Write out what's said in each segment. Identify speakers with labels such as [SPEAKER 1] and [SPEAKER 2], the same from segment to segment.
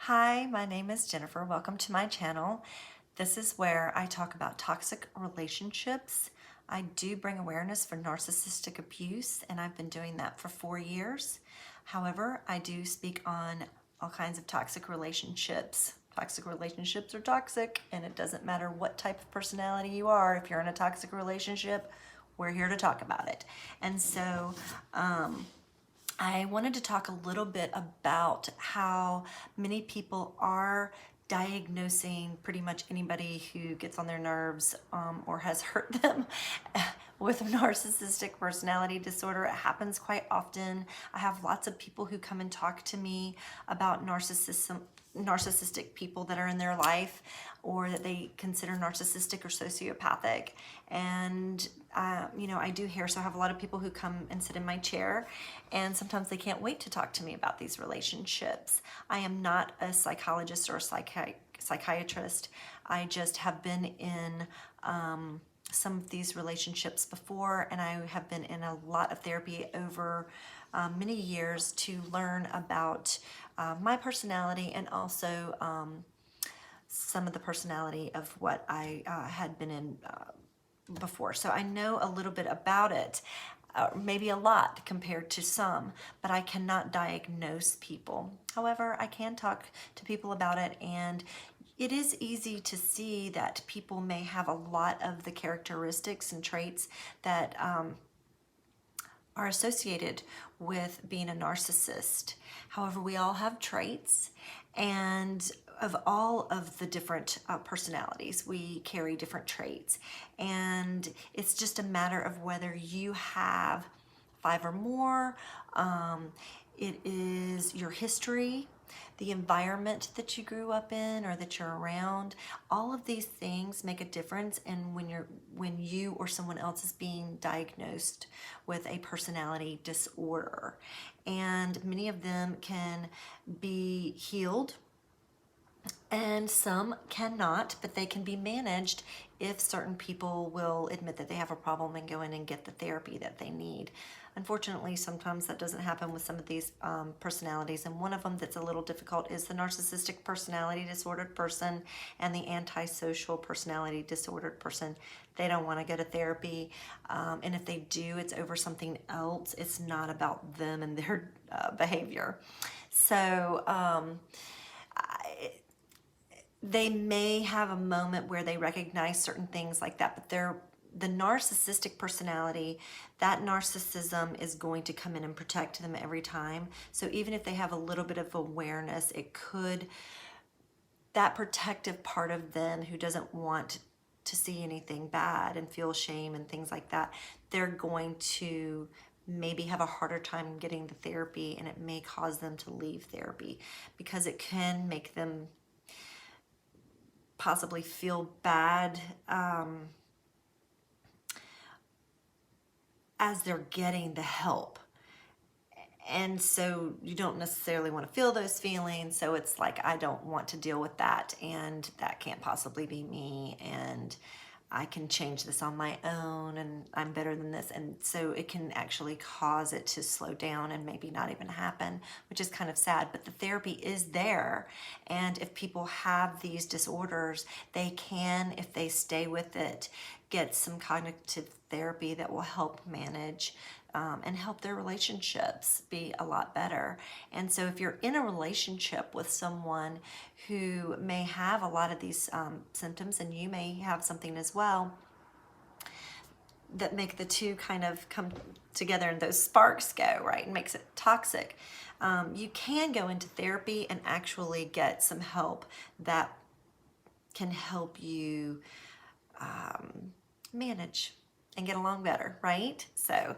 [SPEAKER 1] Hi, my name is Jennifer. Welcome to my channel. This is where I talk about toxic relationships. I do bring awareness for narcissistic abuse, and I've been doing that for 4 years. However, I do speak on all kinds of toxic relationships. Toxic relationships are toxic, and it doesn't matter what type of personality you are. If you're in a toxic relationship, we're here to talk about it. And so, I wanted to talk a little bit about how many people are diagnosing pretty much anybody who gets on their nerves or has hurt them with a narcissistic personality disorder. It happens quite often. I have lots of people who come and talk to me about narcissistic people that are in their life or that they consider narcissistic or sociopathic. And I do hair, so I have a lot of people who come and sit in my chair, and sometimes they can't wait to talk to me about these relationships. I am not a psychologist or a psychiatrist. I just have been in some of these relationships before, and I have been in a lot of therapy over many years to learn about my personality and also some of the personality of what I had been in before. So I know a little bit about it, maybe a lot compared to some, but I cannot diagnose people. However, I can talk to people about it, and it is easy to see that people may have a lot of the characteristics and traits that are associated with being a narcissist. However, we all have traits, and of all of the different personalities, we carry different traits. And it's just a matter of whether you have 5 or more. It is your history, the environment that you grew up in or that you're around. All of these things make a difference in when you or someone else is being diagnosed with a personality disorder. And many of them can be healed and some cannot, but they can be managed if certain people will admit that they have a problem and go in and get the therapy that they need. Unfortunately, sometimes that doesn't happen with some of these personalities, and one of them that's a little difficult is the narcissistic personality disordered person and the antisocial personality disordered person. They don't want to go to therapy, and if they do, it's over something else. It's not about them and their behavior. So they may have a moment where they recognize certain things like that, but the narcissistic personality, that narcissism is going to come in and protect them every time. So even if they have a little bit of awareness, that protective part of them who doesn't want to see anything bad and feel shame and things like that, they're going to maybe have a harder time getting the therapy, and it may cause them to leave therapy because it can make them possibly feel bad as they're getting the help. And so you don't necessarily want to feel those feelings. So it's like, I don't want to deal with that, and that can't possibly be me, and I can change this on my own, and I'm better than this. And so it can actually cause it to slow down and maybe not even happen, which is kind of sad. But the therapy is there. And if people have these disorders, they can, if they stay with it, get some cognitive therapy that will help manage and help their relationships be a lot better. And so if you're in a relationship with someone who may have a lot of these symptoms, and you may have something as well, that make the two kind of come together and those sparks go, right, and makes it toxic, you can go into therapy and actually get some help that can help you manage and get along better, right? So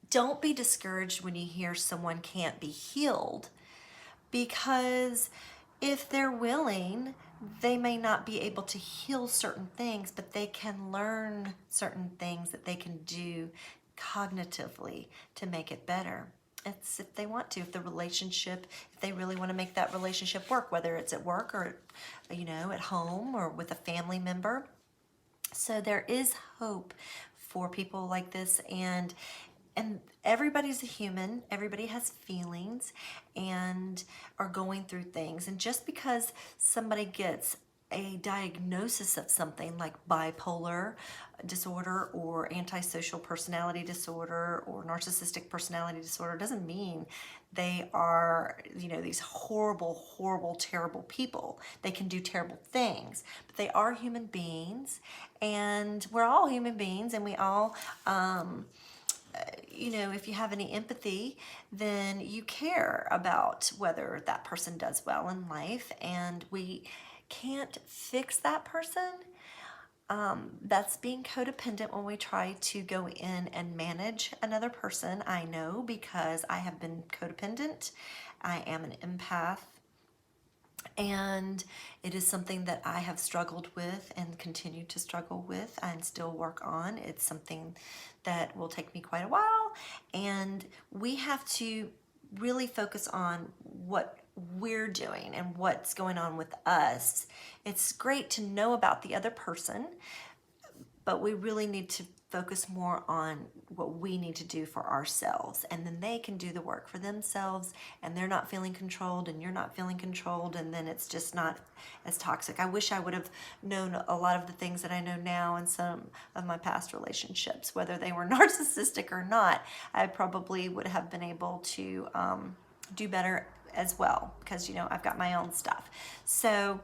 [SPEAKER 1] don't be discouraged when you hear someone can't be healed, because if they're willing, they may not be able to heal certain things, but they can learn certain things that they can do cognitively to make it better. It's if they want to, if they really want to make that relationship work, whether it's at work or, at home or with a family member. So there is hope for people like this, and and everybody's a human, everybody has feelings and are going through things. And just because somebody gets a diagnosis of something like bipolar disorder or antisocial personality disorder or narcissistic personality disorder doesn't mean they are, these horrible, terrible people. They can do terrible things, but they are human beings, and we're all human beings, and we all, if you have any empathy, then you care about whether that person does well in life, and we can't fix that person. That's being codependent when we try to go in and manage another person. I know, because I have been codependent. I am an empath, and it is something that I have struggled with and continue to struggle with and still work on. It's something that will take me quite a while, and we have to really focus on what we're doing and what's going on with us. It's great to know about the other person, but we really need to focus more on what we need to do for ourselves, and then they can do the work for themselves, and they're not feeling controlled and you're not feeling controlled, and then it's just not as toxic. I wish I would have known a lot of the things that I know now in some of my past relationships, whether they were narcissistic or not. I probably would have been able to do better as well, because I've got my own stuff. So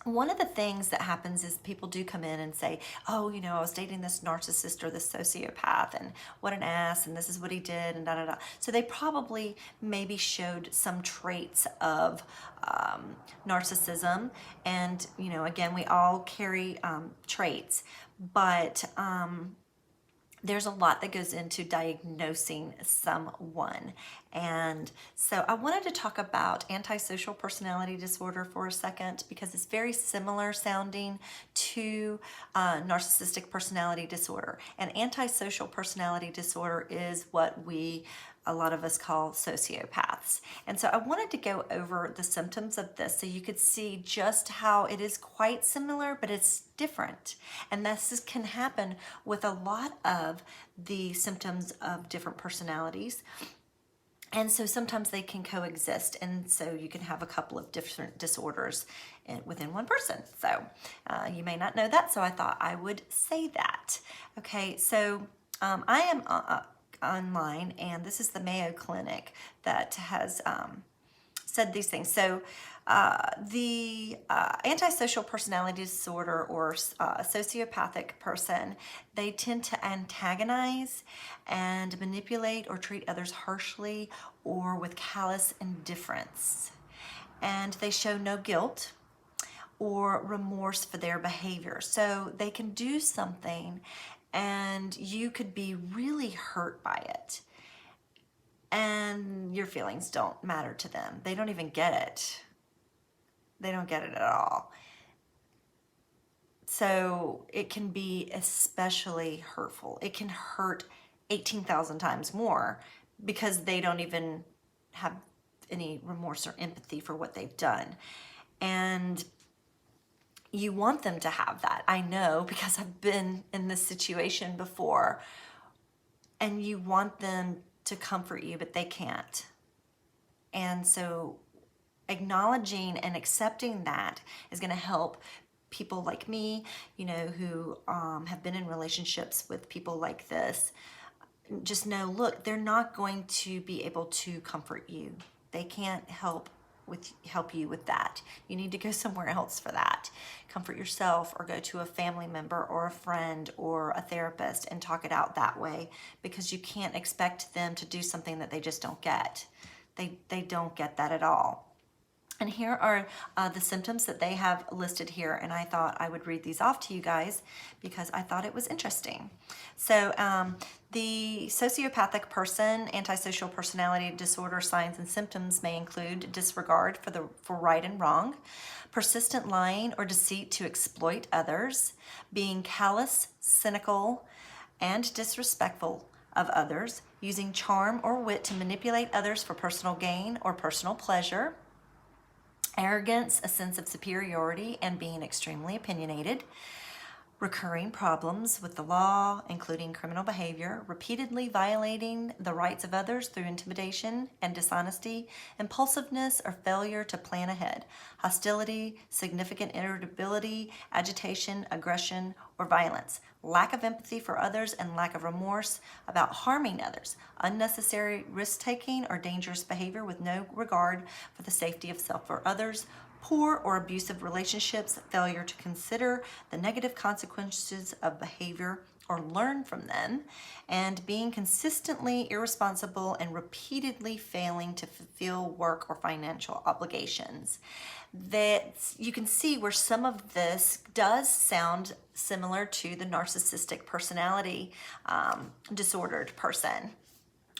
[SPEAKER 1] one of the things that happens is people do come in and say, oh, I was dating this narcissist or this sociopath, and what an ass, and this is what he did, and da-da-da. So they probably maybe showed some traits of narcissism. And, again, we all carry traits, but there's a lot that goes into diagnosing someone. And so I wanted to talk about antisocial personality disorder for a second, because it's very similar sounding to narcissistic personality disorder. And antisocial personality disorder is what a lot of us call sociopaths. And so I wanted to go over the symptoms of this so you could see just how it is quite similar, but it's different. And this can happen with a lot of the symptoms of different personalities. And so sometimes they can coexist, and so you can have a couple of different disorders within one person. So you may not know that, so I thought I would say that. Okay, so I am online, and this is the Mayo Clinic that has said these things. So the antisocial personality disorder or sociopathic person, they tend to antagonize and manipulate or treat others harshly or with callous indifference. And they show no guilt or remorse for their behavior. So they can do something and you could be really hurt by it, and your feelings don't matter to them. They don't even get it. They don't get it at all. So it can be especially hurtful. It can hurt 18,000 times more because they don't even have any remorse or empathy for what they've done. And you want them to have that. I know, because I've been in this situation before. And you want them to comfort you, but they can't. And so acknowledging and accepting that is going to help people like me, who have been in relationships with people like this. Just know, look, they're not going to be able to comfort you. They can't help you with that. You need to go somewhere else for that. Comfort yourself, or go to a family member or a friend or a therapist and talk it out that way, because you can't expect them to do something that they just don't get. They don't get that at all. And here are the symptoms that they have listed here, and I thought I would read these off to you guys because I thought it was interesting. So the sociopathic person, antisocial personality disorder signs and symptoms may include disregard for right and wrong, persistent lying or deceit to exploit others, being callous, cynical, and disrespectful of others, using charm or wit to manipulate others for personal gain or personal pleasure, arrogance, a sense of superiority, and being extremely opinionated, recurring problems with the law, including criminal behavior, repeatedly violating the rights of others through intimidation and dishonesty, impulsiveness or failure to plan ahead, hostility, significant irritability, agitation, aggression, or violence, lack of empathy for others and lack of remorse about harming others, unnecessary risk-taking or dangerous behavior with no regard for the safety of self or others, poor or abusive relationships, failure to consider the negative consequences of behavior or learn from them, and being consistently irresponsible and repeatedly failing to fulfill work or financial obligations. That you can see where some of this does sound similar to the narcissistic personality disordered person,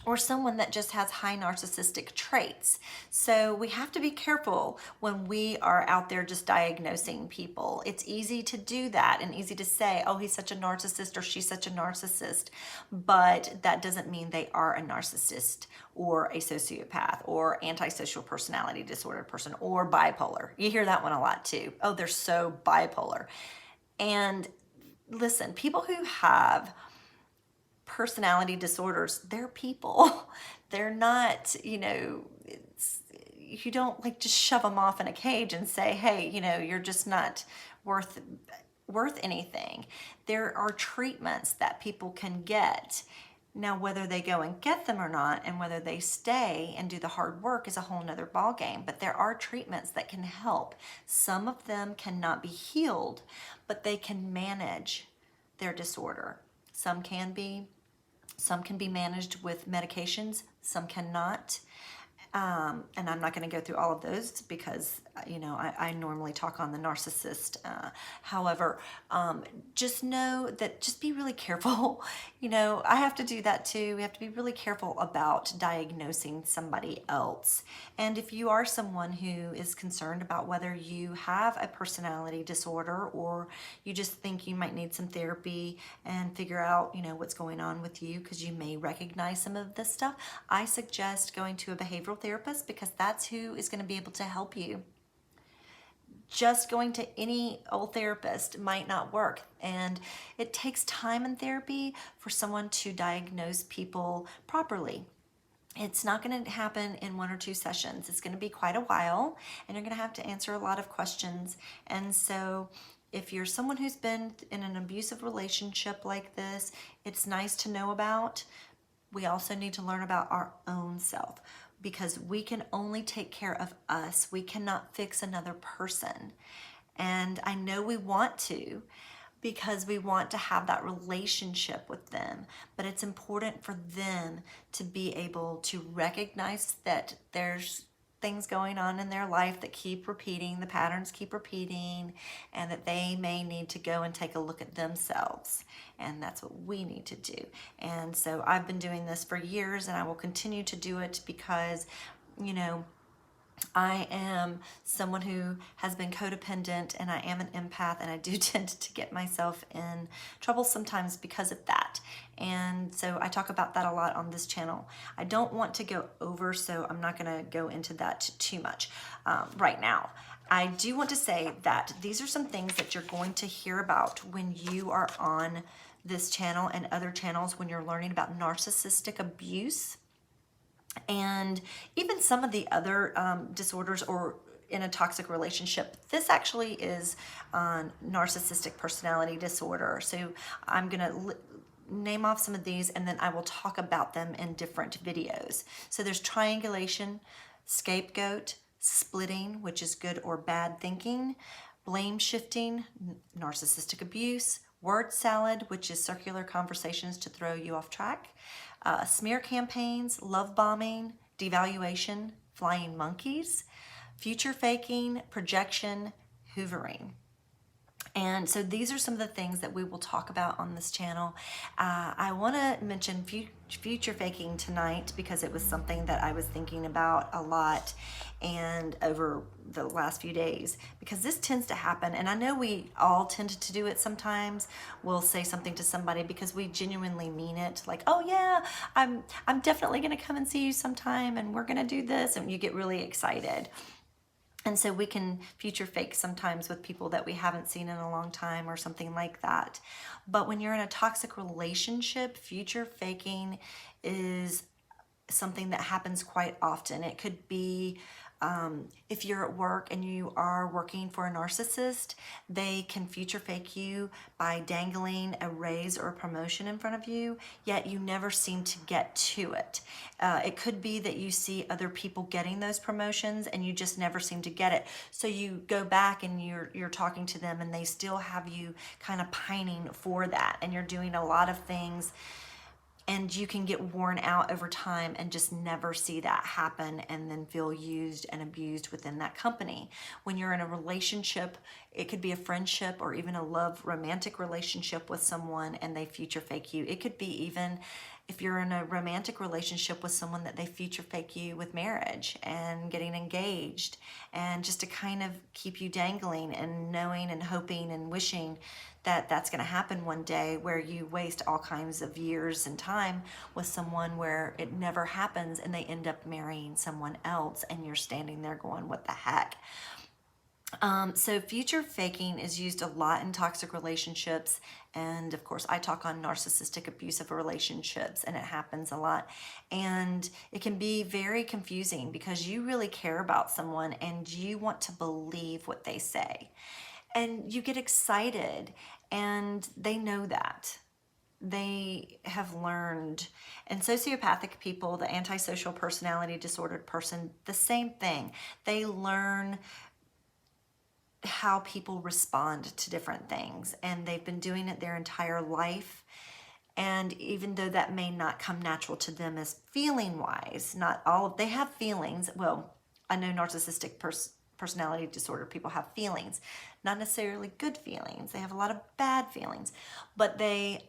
[SPEAKER 1] or someone that just has high narcissistic traits. So we have to be careful when we are out there just diagnosing people. It's easy to do that and easy to say, oh, he's such a narcissist or she's such a narcissist, but that doesn't mean they are a narcissist or a sociopath or antisocial personality disorder person or bipolar. You hear that one a lot too. Oh, they're so bipolar. And listen, people who have personality disorders, they're people. They're not, you don't like just shove them off in a cage and say, hey, you're just not worth anything. There are treatments that people can get. Now, whether they go and get them or not, and whether they stay and do the hard work is a whole nother ballgame. But there are treatments that can help. Some of them cannot be healed, but they can manage their disorder. Some can be managed with medications, some cannot. And I'm not going to go through all of those because, I normally talk on the narcissist. However, just know that just be really careful. I have to do that too. We have to be really careful about diagnosing somebody else. And if you are someone who is concerned about whether you have a personality disorder or you just think you might need some therapy and figure out, what's going on with you because you may recognize some of this stuff, I suggest going to a behavioral therapist because that's who is going to be able to help you. Just going to any old therapist might not work, and it takes time in therapy for someone to diagnose people properly. It's not going to happen in 1 or 2 sessions. It's going to be quite a while, and you're going to have to answer a lot of questions. And so if you're someone who's been in an abusive relationship like this, it's nice to know about. We also need to learn about our own self, because we can only take care of us. We cannot fix another person. And I know we want to, because we want to have that relationship with them, but it's important for them to be able to recognize that there's things going on in their life that keep repeating, the patterns keep repeating, and that they may need to go and take a look at themselves. And that's what we need to do. And so I've been doing this for years, and I will continue to do it because, I am someone who has been codependent, and I am an empath, and I do tend to get myself in trouble sometimes because of that. And so I talk about that a lot on this channel. I don't want to go over, so I'm not going to go into that too much right now. I do want to say that these are some things that you're going to hear about when you are on this channel and other channels when you're learning about narcissistic abuse. And even some of the other disorders or in a toxic relationship. This actually is narcissistic personality disorder. So I'm going to name off some of these, and then I will talk about them in different videos. So there's triangulation, scapegoat, splitting, which is good or bad thinking, blame shifting, narcissistic abuse, word salad, which is circular conversations to throw you off track, smear campaigns, love bombing, devaluation, flying monkeys, future faking, projection, hoovering. And so these are some of the things that we will talk about on this channel. I want to mention future faking tonight because it was something that I was thinking about a lot and over the last few days, because this tends to happen, and I know we all tend to do it sometimes. We'll say something to somebody because we genuinely mean it, like, oh yeah, I'm definitely going to come and see you sometime and we're going to do this, and you get really excited. And so we can future fake sometimes with people that we haven't seen in a long time or something like that. But when you're in a toxic relationship, future faking is something that happens quite often. It could be if you're at work and you are working for a narcissist, they can future fake you by dangling a raise or a promotion in front of you, yet you never seem to get to it. It could be that you see other people getting those promotions and you just never seem to get it. So you go back and you're talking to them and they still have you kind of pining for that, and you're doing a lot of things, and you can get worn out over time and just never see that happen and then feel used and abused within that company. When you're in a relationship, it could be a friendship or even a love romantic relationship with someone and they future fake you. It could be even if you're in a romantic relationship with someone that they future fake you with marriage and getting engaged, and just to kind of keep you dangling and knowing and hoping and wishing that that's going to happen one day, where you waste all kinds of years and time with someone where it never happens and they end up marrying someone else and you're standing there going, what the heck? So future faking is used a lot in toxic relationships. And of course, I talk on narcissistic abusive relationships, and it happens a lot. And it can be very confusing because you really care about someone and you want to believe what they say. And you get excited, and they know that. They have learned. And sociopathic people, the antisocial personality disordered person, the same thing. They learn how people respond to different things, and they've been doing it their entire life. And even though that may not come natural to them as feeling wise, not all of, they have feelings. Well, I know narcissistic personality disorder people have feelings, not necessarily good feelings. They have a lot of bad feelings, but they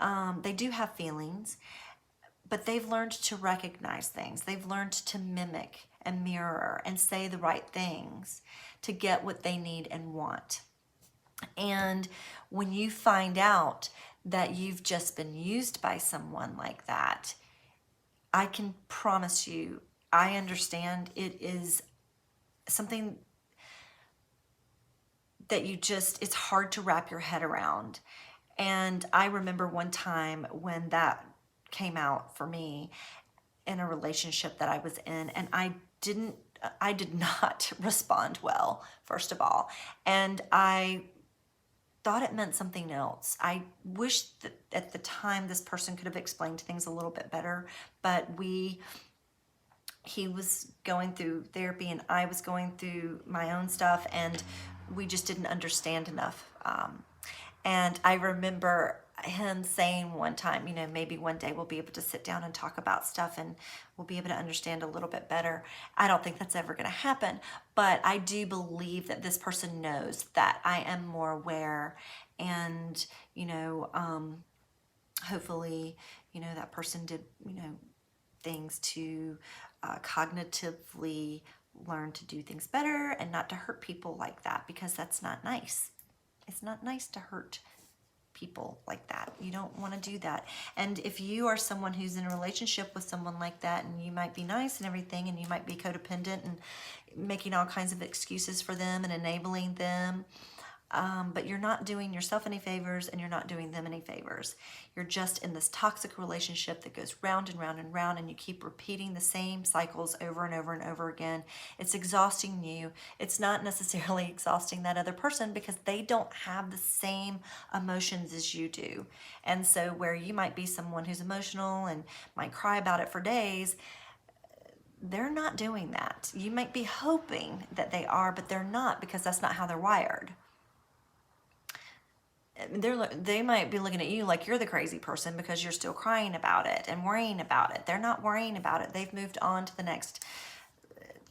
[SPEAKER 1] do have feelings. But they've learned to recognize things. They've learned to mimic and mirror and say the right things to get what they need and want. And when you find out that you've just been used by someone like that, I can promise you, I understand it is something that it's hard to wrap your head around. And I remember one time when that came out for me in a relationship that I was in, and I did not respond well, first of all. And I thought it meant something else. I wish that at the time this person could have explained things a little bit better, but he was going through therapy and I was going through my own stuff, and we just didn't understand enough. And I remember him saying one time, maybe one day we'll be able to sit down and talk about stuff and we'll be able to understand a little bit better. I don't think that's ever going to happen, but I do believe that this person knows that I am more aware, and, hopefully, that person did, things to cognitively learn to do things better and not to hurt people like that, because that's not nice. It's not nice to hurt people like that. You don't want to do that. And if you are someone who's in a relationship with someone like that, and you might be nice and everything, and you might be codependent and making all kinds of excuses for them and enabling them, but you're not doing yourself any favors and you're not doing them any favors. You're just in this toxic relationship that goes round and round and round, and you keep repeating the same cycles over and over and over again. It's exhausting you. It's not necessarily exhausting that other person, because they don't have the same emotions as you do. And so where you might be someone who's emotional and might cry about it for days, they're not doing that. You might be hoping that they are, but they're not, because that's not how they're wired. They might be looking at you like you're the crazy person because you're still crying about it and worrying about it. They're not worrying about it. They've moved on to the next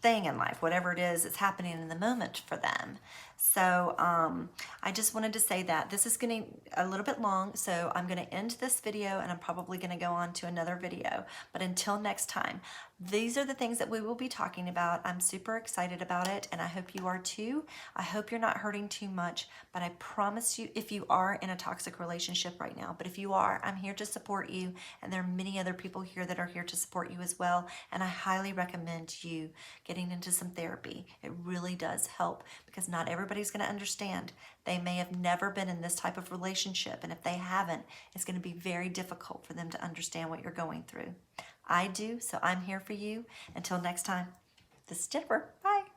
[SPEAKER 1] thing in life, whatever it is that's happening in the moment for them. So I just wanted to say that this is getting a little bit long, so I'm going to end this video and I'm probably going to go on to another video. But until next time, these are the things that we will be talking about. I'm super excited about it, and I hope you are too. I hope you're not hurting too much, but I promise you, if you are in a toxic relationship right now, but if you are, I'm here to support you, and there are many other people here that are here to support you as well, and I highly recommend you getting into some therapy. It really does help, because not everybody's going to understand. They may have never been in this type of relationship, and if they haven't, it's going to be very difficult for them to understand what you're going through. I do, so I'm here for you. Until next time, this is Jennifer. Bye.